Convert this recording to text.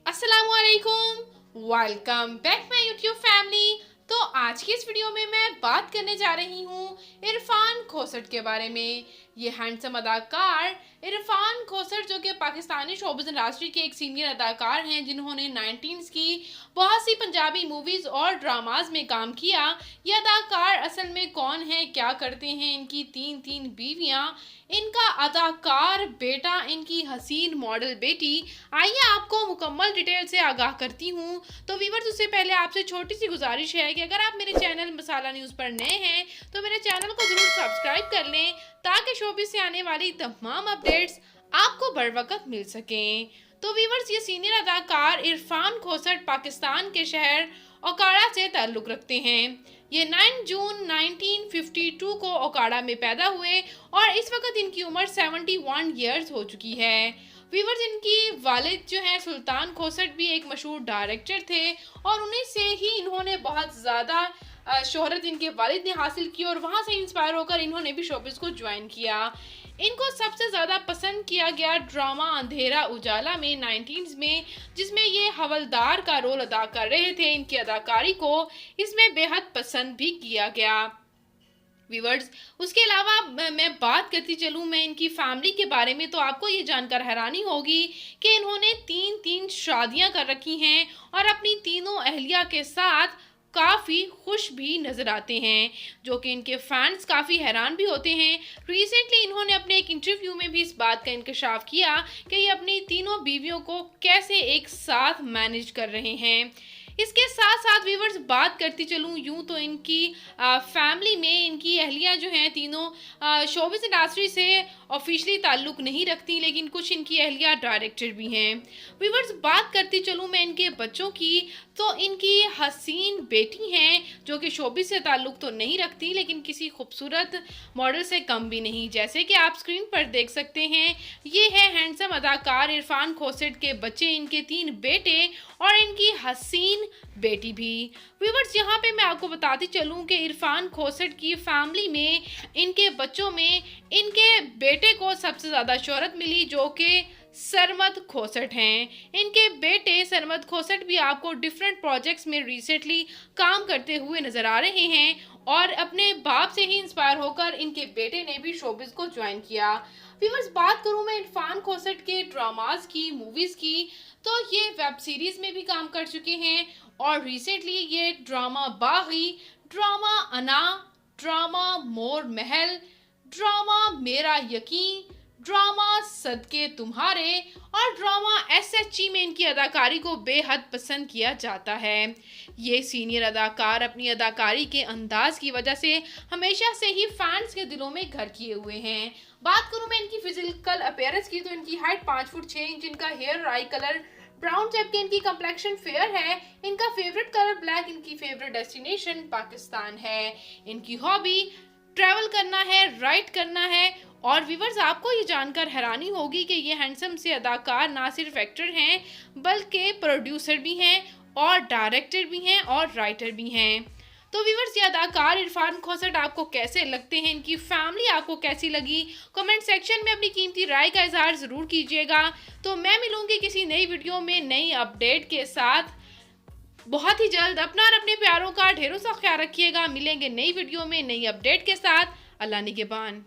अस्सलामुअलैकुम, welcome back my YouTube family. तो आज की इस वीडियो में मैं बात करने जा रही हूँ इरफान खोसट के बारे में। ये हैंडसम अदाकार इरफान खोसट जो कि पाकिस्तानी शोबिज़ इंडस्ट्री के एक सीनियर अदाकार हैं, जिन्होंने 19s की बहुत सी पंजाबी मूवीज़ और ड्रामाज में काम किया। ये अदाकार असल में कौन है, क्या करते हैं, इनकी तीन बीवियाँ, इनका अदाकार बेटा, इनकी हसीन मॉडल बेटी, आइए आपको मुकम्मल डिटेल से आगाह करती हूँ। तो व्यूअर्स, उससे पहले आपसे छोटी सी गुजारिश है कि अगर आप मेरे चैनल मसाला न्यूज़ पर नए हैं तो मेरे चैनल को ज़रूर सब्सक्राइब कर लें, ताकि शोबिज़ से आने वाली तमाम अपडेट्स आपको बर वक्त मिल सकें। तो व्यूअर्स, ये सीनियर अदाकार इरफान खोसट पाकिस्तान के शहर ओकाड़ा से ताल्लुक़ रखते हैं। ये 9 जून 1952 को ओकाड़ा में पैदा हुए और इस वक्त इनकी उम्र 71 ईयर्स हो चुकी है। व्यूअर्स, इनकी वालिद जो है सुल्तान खोसट भी एक मशहूर डायरेक्टर थे और उन्हीं से ही इन्होंने बहुत ज़्यादा शोहरत इनके वालिद ने हासिल की और वहाँ से इंस्पायर होकर इन्होंने भी शोबिज़ को ज्वाइन किया। इनको सबसे ज़्यादा पसंद किया गया ड्रामा अंधेरा उजाला में 19s में, जिसमें ये हवलदार का रोल अदा कर रहे थे। इनकी अदाकारी को इसमें बेहद पसंद भी किया गया। व्यूअर्स, उसके अलावा मैं बात करती चलूँ मैं इनकी फैमिली के बारे में, तो आपको ये जानकर हैरानी होगी कि इन्होंने तीन शादियां कर रखी हैं और अपनी तीनों अहलिया के साथ काफ़ी खुश भी नज़र आते हैं, जो कि इनके फैंस काफ़ी हैरान भी होते हैं। रिसेंटली इन्होंने अपने एक इंटरव्यू में भी इस बात का इंकशाफ किया कि ये अपनी तीनों बीवियों को कैसे एक साथ मैनेज कर रहे हैं। इसके साथ साथ व्यूअर्स, बात करती चलूँ यूँ तो इनकी फैमिली में इनकी अहलियाँ जो हैं तीनों शोबिज़ इंडस्ट्री से ऑफिशियली ताल्लुक़ नहीं रखती, लेकिन कुछ इनकी अहलियाँ डायरेक्टर भी हैं। व्यूअर्स, बात करती चलूँ मैं इनके बच्चों की, तो इनकी हसीन बेटी हैं जो कि शोबिज़ से ताल्लुक़ तो नहीं रखती, लेकिन किसी खूबसूरत मॉडल से कम भी नहीं। जैसे कि आप स्क्रीन पर देख सकते हैं, ये है हैंडसम अदाकार इरफान खोसट के बच्चे, इनके 3 बेटे और इनकी हसीन बेटी भी। व्यूअर्स, यहाँ पे मैं आपको बताती चलूँ कि इरफान खोसट की फैमिली में इनके बच्चों में इनके बेटे को सबसे ज़्यादा शोहरत मिली, जो कि सरमद खोसट हैं। इनके बेटे सरमद खोसट भी आपको डिफरेंट प्रोजेक्ट्स में रिसेंटली काम करते हुए नज़र आ रहे हैं और अपने बाप से ही इंस्पायर होकर इनके बेटे ने भी शोबिज़ को ज्वाइन किया। व्यूअर्स, बात करूँ मैं इरफान खोसट के ड्रामाज की, मूवीज़ की, तो ये वेब सीरीज़ में भी काम कर चुके हैं और रिसेंटली ये ड्रामा बागी, ड्रामा अना, ड्रामा मोर महल, ड्रामा मेरा यकीन, ड्रामा सदके तुम्हारे और ड्रामा SHE में इनकी अदाकारी को बेहद पसंद किया जाता है। ये सीनियर अदाकार अपनी अदाकारी के अंदाज की वजह से हमेशा से ही फैंस के दिलों में घर किए हुए हैं। बात करूँ मैं इनकी फिजिकल अपीयरेंस की, तो इनकी हाइट 5 फुट 6 इंच, इनका हेयर और आई कलर ब्राउन टाइप के, इनकी कंप्लेक्शन फेयर है, इनका फेवरेट कलर ब्लैक, इनकी फेवरेट डेस्टिनेशन पाकिस्तान है, इनकी हॉबी ट्रैवल करना है, राइड करना है। और व्यूअर्स, आपको ये जानकर हैरानी होगी कि ये हैंडसम से अदाकार ना सिर्फ एक्टर हैं बल्कि प्रोड्यूसर भी हैं और डायरेक्टर भी हैं और राइटर भी हैं। तो व्यूअर्स, ये अदाकार इरफान खोसट आपको कैसे लगते हैं, इनकी फैमिली आपको कैसी लगी, कमेंट सेक्शन में अपनी कीमती राय का इजहार ज़रूर कीजिएगा। तो मैं मिलूँगी किसी नई वीडियो में नई अपडेट के साथ बहुत ही जल्द। अपना और अपने प्यारों का ढेरों सा ख्याल रखिएगा। मिलेंगे नई वीडियो में नई अपडेट के साथ। अल्लाह निगहबान।